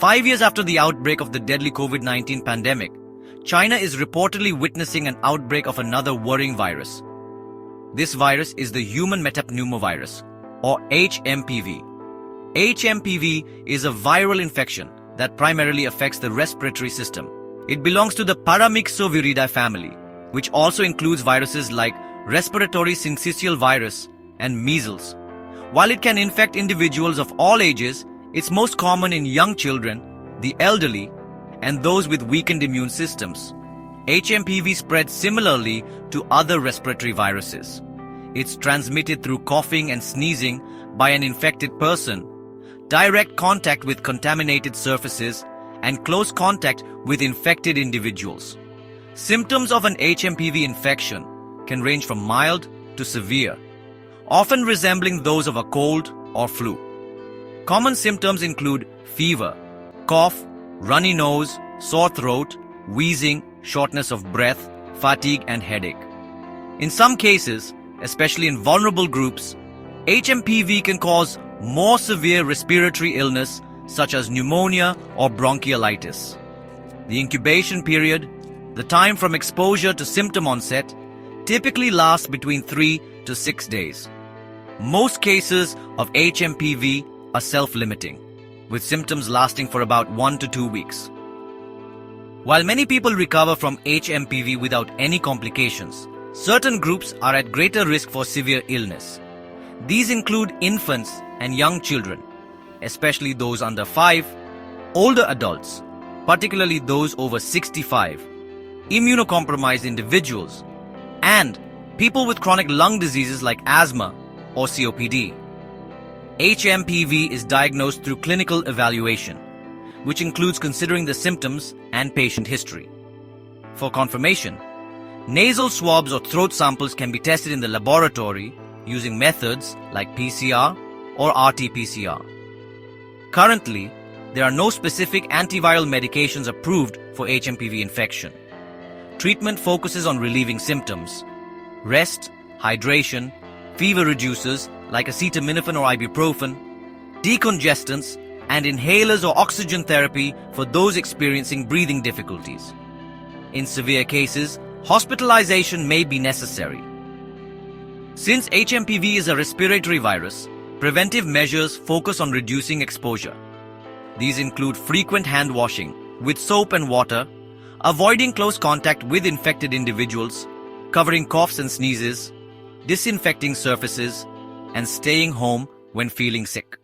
5 years after the outbreak of the deadly COVID-19 pandemic, China is reportedly witnessing an outbreak of another worrying virus. This virus is the human metapneumovirus, or HMPV. HMPV is a viral infection that primarily affects the respiratory system. It belongs to the Paramyxoviridae family, which also includes viruses like Respiratory syncytial virus and measles. While it can infect individuals of all ages, it's most common in young children, the elderly, and those with weakened immune systems. HMPV spreads similarly to other respiratory viruses. It's transmitted through coughing and sneezing by an infected person, direct contact with contaminated surfaces, and close contact with infected individuals. Symptoms of an HMPV infection can range from mild to severe, often resembling those of a cold or flu. Common symptoms include fever, cough, runny nose, sore throat, wheezing, shortness of breath, fatigue, and headache. In some cases, especially in vulnerable groups, HMPV can cause more severe respiratory illness such as pneumonia or bronchiolitis. The incubation period, the time from exposure to symptom onset, typically lasts between 3 to 6 days. Most cases of HMPV are self-limiting, with symptoms lasting for about 1 to 2 weeks. While many people recover from HMPV without any complications, certain groups are at greater risk for severe illness. These include infants and young children, especially those under 5, older adults, particularly those over 65, immunocompromised individuals, and people with chronic lung diseases like asthma or COPD. HMPV is diagnosed through clinical evaluation, which includes considering the symptoms and patient history. For confirmation, nasal swabs or throat samples can be tested in the laboratory using methods like PCR or RT-PCR. Currently, there are no specific antiviral medications approved for HMPV infection. Treatment focuses on relieving symptoms. Rest, hydration, fever reducers like acetaminophen or ibuprofen, decongestants, and inhalers or oxygen therapy for those experiencing breathing difficulties. In severe cases, hospitalization may be necessary. Since HMPV is a respiratory virus, preventive measures focus on reducing exposure. These include frequent hand washing with soap and water, avoiding close contact with infected individuals, covering coughs and sneezes, disinfecting surfaces, and staying home when feeling sick.